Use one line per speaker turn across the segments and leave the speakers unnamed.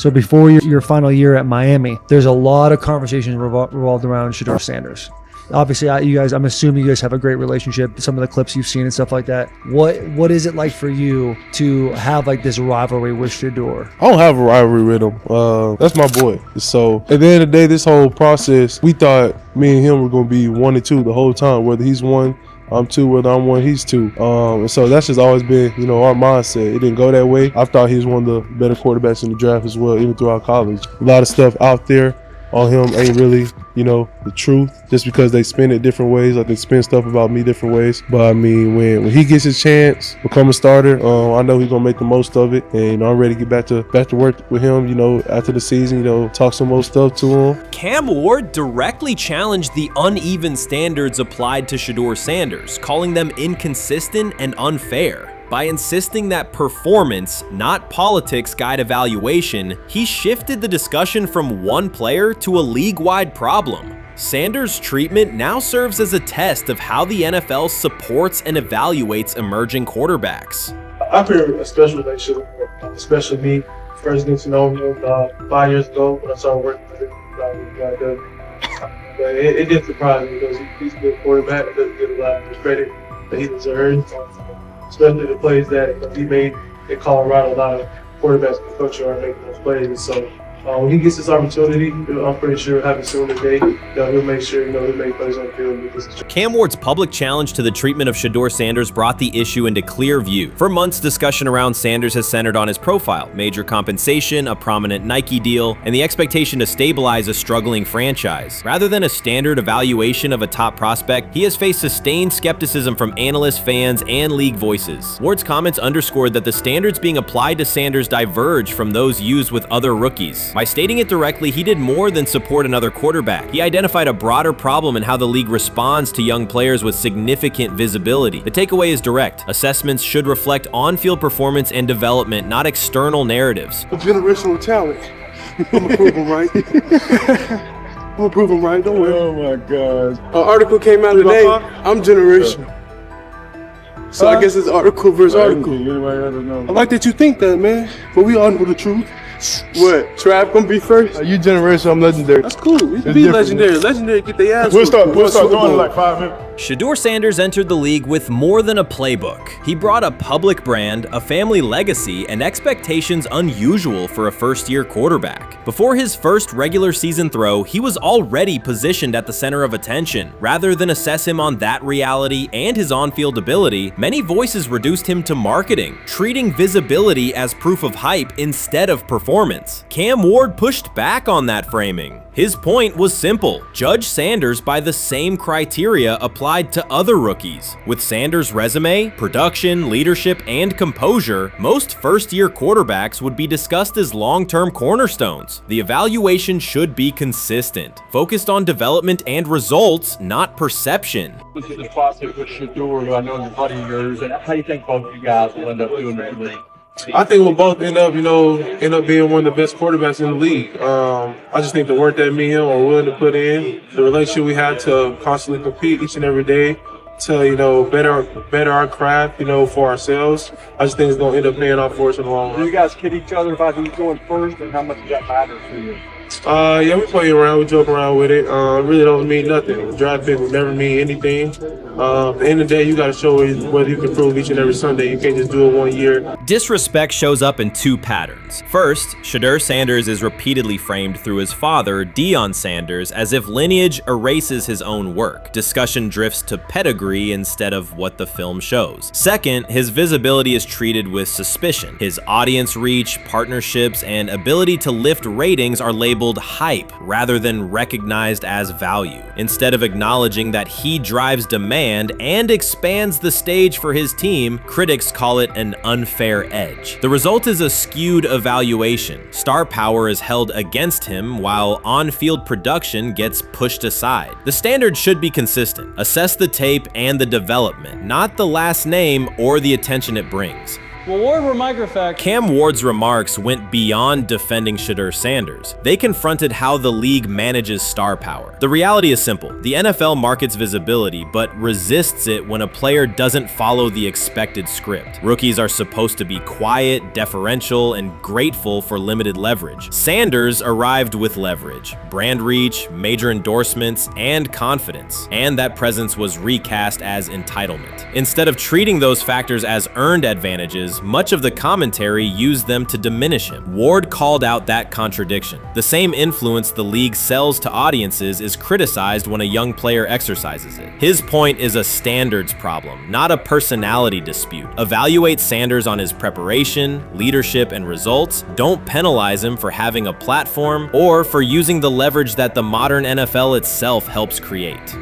So before your final year at Miami, there's a lot of conversations revolved around Shedeur Sanders. Obviously, I'm assuming you guys have a great relationship. Some of the clips you've seen and stuff like that. What is it like for you to have like this rivalry with Shedeur?
I don't have a rivalry with him. That's my boy. So at the end of the day, this whole process, we thought me and him were going to be 1 and 2 the whole time. Whether he's 1, I'm 2. Whether I'm 1, he's 2. And so that's just always been, our mindset. It didn't go that way. I thought he was one of the better quarterbacks in the draft as well, even throughout college. A lot of stuff out there on him ain't really, the truth, just because they spin it different ways. Like they spin stuff about me different ways. But I mean, when he gets his chance, become a starter, I know he's gonna make the most of it. And I'm ready to get back to work with him, after the season, talk some more stuff to him.
Cam Ward directly challenged the uneven standards applied to Shedeur Sanders, calling them inconsistent and unfair. By insisting that performance, not politics, guide evaluation, he shifted the discussion from one player to a league-wide problem. Sanders' treatment now serves as a test of how the NFL supports and evaluates emerging quarterbacks.
I feel a special relationship, especially me. First getting to know him 5 years ago when I started working with him. But it did surprise me because he's a good quarterback. He doesn't get a lot of credit that he deserves. Especially the plays that he made in Colorado. A lot of quarterbacks in the country are making those plays. So when he gets this opportunity, I'm pretty sure he'll have it soon today. He'll make sure he'll make plays on the field.
Cam Ward's public challenge to the treatment of Shedeur Sanders brought the issue into clear view. For months, discussion around Sanders has centered on his profile, major compensation, a prominent Nike deal, and the expectation to stabilize a struggling franchise. Rather than a standard evaluation of a top prospect, he has faced sustained skepticism from analysts, fans, and league voices. Ward's comments underscored that the standards being applied to Sanders diverge from those used with other rookies. By stating it directly, he did more than support another quarterback. He identified a broader problem in how the league responds to young players with significant visibility. The takeaway is direct. Assessments should reflect on-field performance and development, not external narratives.
A generational talent. I'm gonna prove him right. I'm gonna prove him right, don't worry.
Oh my God.
An article came out today. I'm generational. So I guess it's article versus article. I like that you think that, man. But we all know the truth. What? Trav gonna be first?
You generational, I'm legendary.
That's cool. We can be legendary. Legendary, get their ass.
We'll start going in like 5 minutes.
Shedeur Sanders entered the league with more than a playbook. He brought a public brand, a family legacy, and expectations unusual for a first-year quarterback. Before his first regular season throw, he was already positioned at the center of attention. Rather than assess him on that reality and his on-field ability, many voices reduced him to marketing, treating visibility as proof of hype instead of performance. Cam Ward pushed back on that framing. His point was simple: judge Sanders by the same criteria applied to other rookies. With Sanders' resume, production, leadership, and composure, most first-year quarterbacks would be discussed as long-term cornerstones. The evaluation should be consistent, focused on development and results, not perception.
This is the process with Shedeur, who I know is a buddy of yours, and how do you think both of you guys will end up doing in the league?
I think we'll both end up being one of the best quarterbacks in the league. I just think the work that me and him are willing to put in, the relationship we have to constantly compete each and every day, to better our craft, for ourselves. I just think it's gonna end up paying off for us in the long run.
Do you guys kid each other about who's going first, and how much does that matter to you?
Yeah, we play around, we joke around with it. Really don't mean nothing. The draft pick will never mean anything. At the end of the day, you got to show whether you can prove each and every Sunday. You can't just do it 1 year.
Disrespect shows up in two patterns. First, Shedeur Sanders is repeatedly framed through his father, Deion Sanders, as if lineage erases his own work. Discussion drifts to pedigree instead of what the film shows. Second, his visibility is treated with suspicion. His audience reach, partnerships, and ability to lift ratings are labeled hype rather than recognized as value. Instead of acknowledging that he drives demand and expands the stage for his team, critics call it an unfair edge. The result is a skewed evaluation. Star power is held against him while on-field production gets pushed aside. The standard should be consistent. Assess the tape and the development, not the last name or the attention it brings.
Well, Ward, where microfact.
Cam Ward's remarks went beyond defending Shedeur Sanders. They confronted how the league manages star power. The reality is simple. The NFL markets visibility, but resists it when a player doesn't follow the expected script. Rookies are supposed to be quiet, deferential, and grateful for limited leverage. Sanders arrived with leverage, brand reach, major endorsements, and confidence. And that presence was recast as entitlement. Instead of treating those factors as earned advantages, much of the commentary used them to diminish him. Ward called out that contradiction. The same influence the league sells to audiences is criticized when a young player exercises it. His point is a standards problem, not a personality dispute. Evaluate Sanders on his preparation, leadership, and results. Don't penalize him for having a platform or for using the leverage that the modern NFL itself helps create.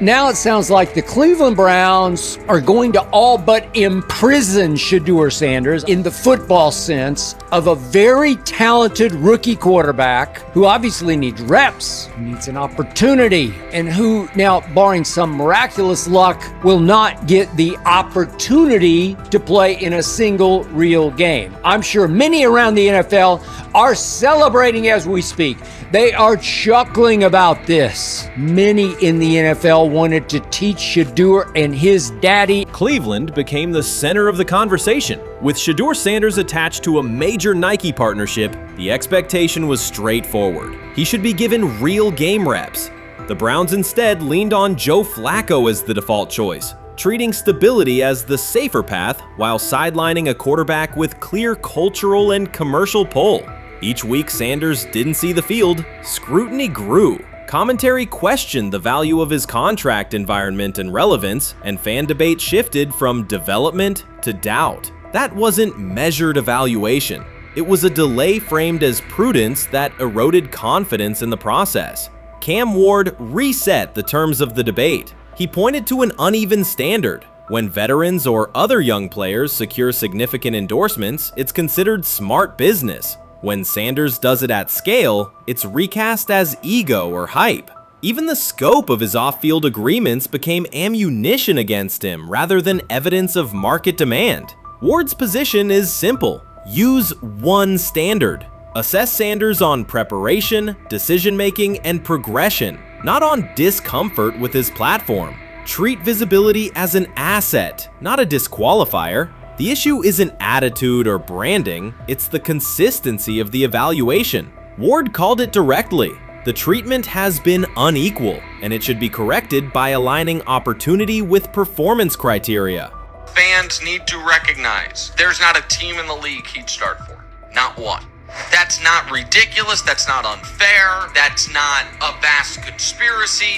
Now it sounds like the Cleveland Browns are going to all but imprison Shedeur Sanders in the football sense of a very talented rookie quarterback who obviously needs reps, who needs an opportunity, and who now, barring some miraculous luck, will not get the opportunity to play in a single real game. I'm sure many around the NFL are celebrating as we speak. They are chuckling about this. Many in the NFL wanted to teach Shedeur and his daddy.
Cleveland became the center of the conversation. With Shedeur Sanders attached to a major Nike partnership, the expectation was straightforward. He should be given real game reps. The Browns instead leaned on Joe Flacco as the default choice, treating stability as the safer path while sidelining a quarterback with clear cultural and commercial pull. Each week Sanders didn't see the field, scrutiny grew. Commentary questioned the value of his contract environment and relevance, and fan debate shifted from development to doubt. That wasn't measured evaluation. It was a delay framed as prudence that eroded confidence in the process. Cam Ward reset the terms of the debate. He pointed to an uneven standard. When veterans or other young players secure significant endorsements, it's considered smart business. When Sanders does it at scale, it's recast as ego or hype. Even the scope of his off-field agreements became ammunition against him rather than evidence of market demand. Ward's position is simple. Use one standard. Assess Sanders on preparation, decision-making, and progression, not on discomfort with his platform. Treat visibility as an asset, not a disqualifier. The issue isn't attitude or branding, it's the consistency of the evaluation. Ward called it directly. The treatment has been unequal, and it should be corrected by aligning opportunity with performance criteria.
Fans need to recognize there's not a team in the league he'd start for. Not one. That's not ridiculous, that's not unfair, that's not a vast conspiracy.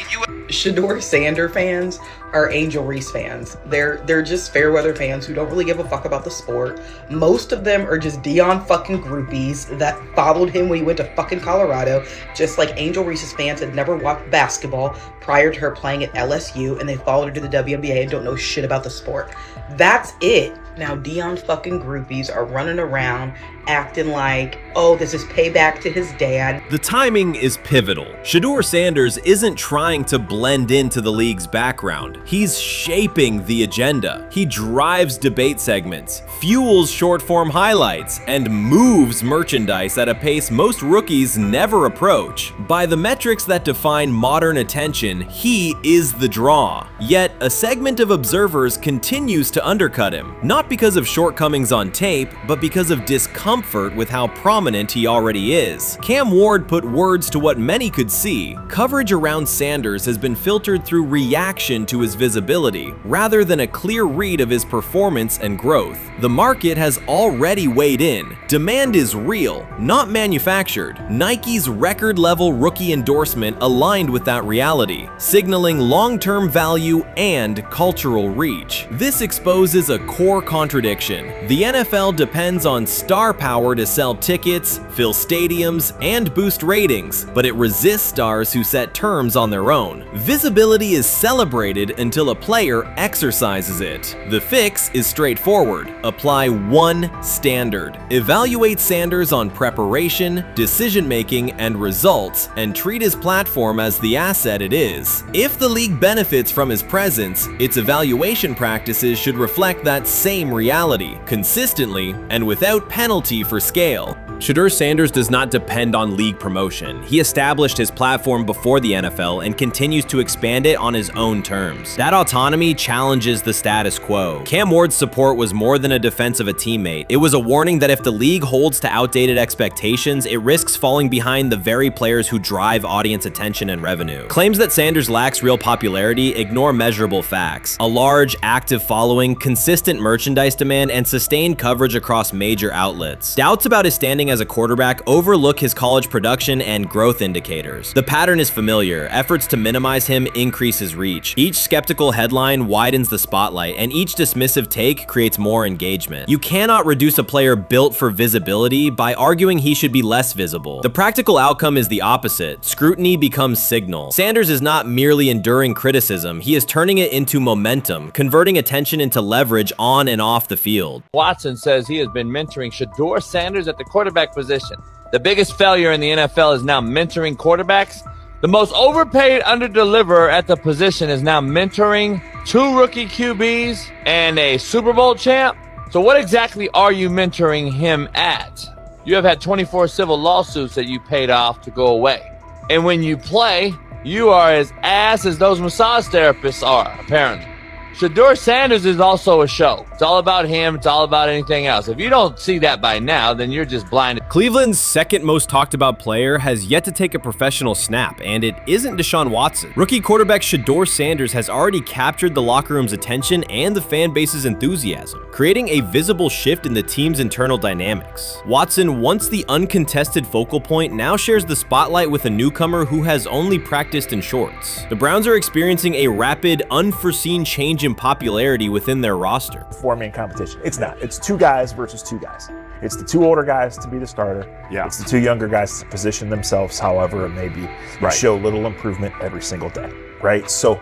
Shedeur Sanders fans are Angel Reese fans. They're just fair weather fans who don't really give a fuck about the sport. Most of them are just Dion fucking groupies that followed him when he went to fucking Colorado, just like Angel Reese's fans had never watched basketball prior to her playing at LSU, and they followed her to the WNBA and don't know shit about the sport. That's it. Now Dion fucking groupies are running around acting like, oh, this is payback to his dad.
The timing is pivotal. Shedeur Sanders isn't trying to blend into the league's background. He's shaping the agenda. He drives debate segments, fuels short-form highlights, and moves merchandise at a pace most rookies never approach. By the metrics that define modern attention, he is the draw. Yet, a segment of observers continues to undercut him, not because of shortcomings on tape, but because of discomfort with how prominent he already is. Cam Ward put words to what many could see. Coverage around Sanders has been filtered through reaction to his visibility, rather than a clear read of his performance and growth. The market has already weighed in. Demand is real, not manufactured. Nike's record-level rookie endorsement aligned with that reality, signaling long-term value and cultural reach. This exposes a core contradiction. The NFL depends on star power to sell tickets, fill stadiums, and boost ratings, but it resists stars who set terms on their own. Visibility is celebrated until a player exercises it. The fix is straightforward. Apply one standard. Evaluate Sanders on preparation, decision-making, and results, and treat his platform as the asset it is. If the league benefits from his presence, its evaluation practices should reflect that same same reality, consistently and without penalty for scale. Shedeur Sanders does not depend on league promotion. He established his platform before the NFL and continues to expand it on his own terms. That autonomy challenges the status quo. Cam Ward's support was more than a defense of a teammate. It was a warning that if the league holds to outdated expectations, it risks falling behind the very players who drive audience attention and revenue. Claims that Sanders lacks real popularity ignore measurable facts. A large, active following, consistent merchandise demand, and sustained coverage across major outlets. Doubts about his standing as a quarterback overlook his college production and growth indicators. The pattern is familiar. Efforts to minimize him increase his reach. Each skeptical headline widens the spotlight, and each dismissive take creates more engagement. You cannot reduce a player built for visibility by arguing he should be less visible. The practical outcome is the opposite. Scrutiny becomes signal. Sanders is not merely enduring criticism, he is turning it into momentum, converting attention into leverage on and off the field.
Watson says he has been mentoring Shedeur Sanders at the quarterback position. The biggest failure in the NFL is now mentoring quarterbacks. The most overpaid underdeliverer at the position is now mentoring 2 rookie QBs and a Super Bowl champ. So what exactly are you mentoring him at? You have had 24 civil lawsuits that you paid off to go away. And when you play, you are as ass as those massage therapists are, apparently. Shedeur Sanders is also a show. It's all about him. It's all about anything else. If you don't see that by now, then you're just blinded.
Cleveland's second most talked about player has yet to take a professional snap, and it isn't Deshaun Watson. Rookie quarterback Shedeur Sanders has already captured the locker room's attention and the fan base's enthusiasm, creating a visible shift in the team's internal dynamics. Watson, once the uncontested focal point, now shares the spotlight with a newcomer who has only practiced in shorts. The Browns are experiencing a rapid, unforeseen change in popularity within their roster.
Four-man competition. It's not. It's 2 guys versus 2 guys. It's the 2 older guys to be the starter. Yeah. It's the 2 younger guys to position themselves however it may be. Right. Show little improvement every single day. Right. So,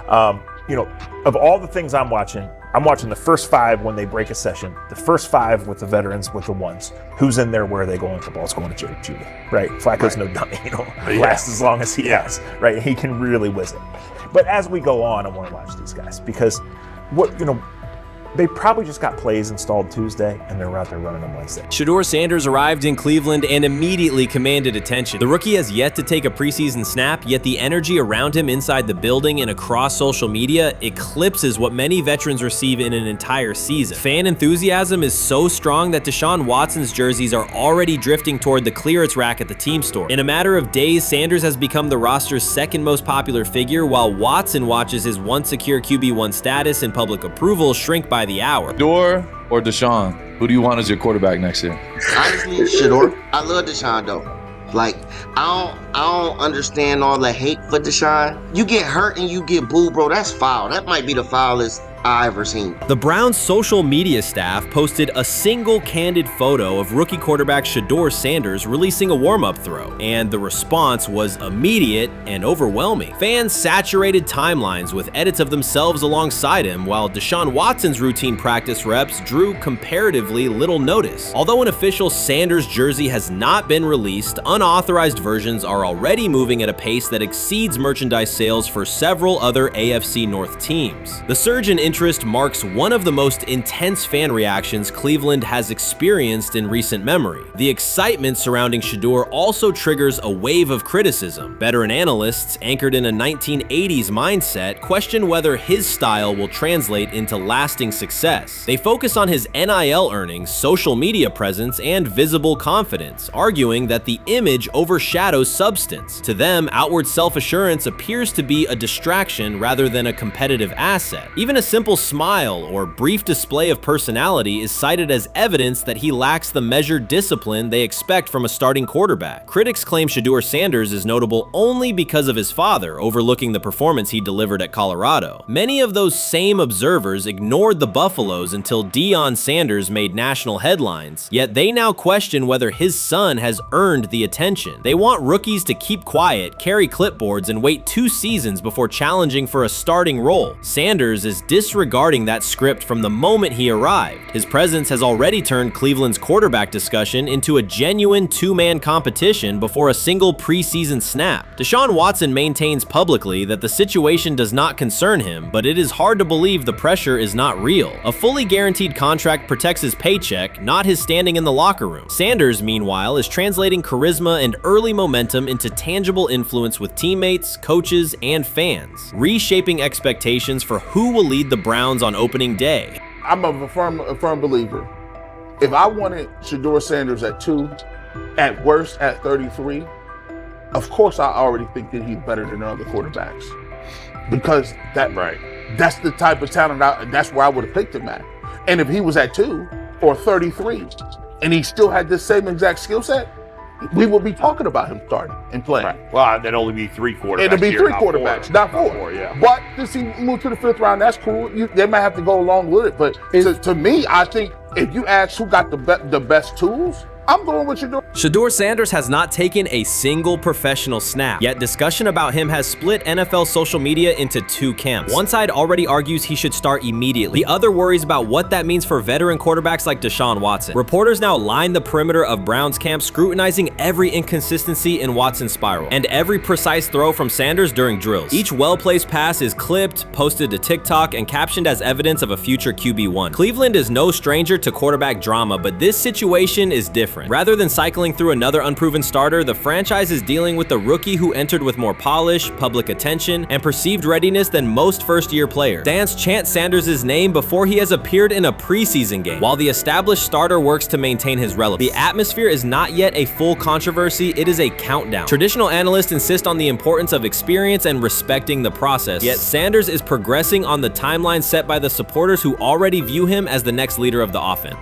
of all the things I'm watching the first 5 when they break a session, the first 5 with the veterans, with the ones. Who's in there? Where are they going? The ball's going to Jerry Judy. Right. Flacco's no dummy. Lasts as long as he has. Right. He can really whiz it. But as we go on, I want to watch these guys because they probably just got plays installed Tuesday and they're out there running them Wednesday.
Shedeur Sanders arrived in Cleveland and immediately commanded attention. The rookie has yet to take a preseason snap, yet the energy around him inside the building and across social media eclipses what many veterans receive in an entire season. Fan enthusiasm is so strong that Deshaun Watson's jerseys are already drifting toward the clearance rack at the team store. In a matter of days, Sanders has become the roster's second most popular figure, while Watson watches his once secure QB1 status and public approval shrink by the hour.
Shedeur or Deshaun? Who do you want as your quarterback next year?
Honestly, Shedeur. I love Deshaun though. Like, I don't understand all the hate for Deshaun. You get hurt and you get booed, bro. That's foul. That might be the foulest I ever seen.
The Browns' social media staff posted a single candid photo of rookie quarterback Shedeur Sanders releasing a warm-up throw, and the response was immediate and overwhelming. Fans saturated timelines with edits of themselves alongside him, while Deshaun Watson's routine practice reps drew comparatively little notice. Although an official Sanders jersey has not been released, unauthorized versions are already moving at a pace that exceeds merchandise sales for several other AFC North teams. The surge in interest marks one of the most intense fan reactions Cleveland has experienced in recent memory. The excitement surrounding Shedeur also triggers a wave of criticism. Veteran analysts, anchored in a 1980s mindset, question whether his style will translate into lasting success. They focus on his NIL earnings, social media presence, and visible confidence, arguing that the image overshadows substance. To them, outward self-assurance appears to be a distraction rather than a competitive asset. Even a simple smile or brief display of personality is cited as evidence that he lacks the measured discipline they expect from a starting quarterback. Critics claim Shedeur Sanders is notable only because of his father overlooking the performance he delivered at Colorado. Many of those same observers ignored the Buffaloes until Deion Sanders made national headlines, yet they now question whether his son has earned the attention. They want rookies to keep quiet, carry clipboards, and wait 2 seasons before challenging for a starting role. Sanders is disregarding that script from the moment he arrived. His presence has already turned Cleveland's quarterback discussion into a genuine two-man competition before a single preseason snap. Deshaun Watson maintains publicly that the situation does not concern him, but it is hard to believe the pressure is not real. A fully guaranteed contract protects his paycheck, not his standing in the locker room. Sanders, meanwhile, is translating charisma and early momentum into tangible influence with teammates, coaches, and fans, reshaping expectations for who will lead the Browns on opening day.
I'm a firm believer. If I wanted Shedeur Sanders at 2, at worst at 33, of course I already think that he's better than other quarterbacks. Because that's the type of talent, that's where I would have picked him at. And if he was at 2 or 33, and he still had the same exact skill set, we will be talking about him starting and playing.
Right. Well, there'd only be 3 quarterbacks.
It'll be
here,
3 quarterbacks, not 4.
Yeah.
But since he moved to the 5th round, that's cool. They might have to go along with it. But to me, I think if you ask who got the best tools, I'm going with Shedeur.
Shedeur Sanders has not taken a single professional snap, yet discussion about him has split NFL social media into 2 camps. One side already argues he should start immediately. The other worries about what that means for veteran quarterbacks like Deshaun Watson. Reporters now line the perimeter of Browns camp, scrutinizing every inconsistency in Watson's spiral and every precise throw from Sanders during drills. Each well-placed pass is clipped, posted to TikTok, and captioned as evidence of a future QB1. Cleveland is no stranger to quarterback drama, but this situation is different. Rather than cycling through another unproven starter, the franchise is dealing with a rookie who entered with more polish, public attention, and perceived readiness than most first-year players. Fans chant Sanders' name before he has appeared in a preseason game, while the established starter works to maintain his relevance. The atmosphere is not yet a full controversy, it is a countdown. Traditional analysts insist on the importance of experience and respecting the process, yet Sanders is progressing on the timeline set by the supporters who already view him as the next leader of the offense.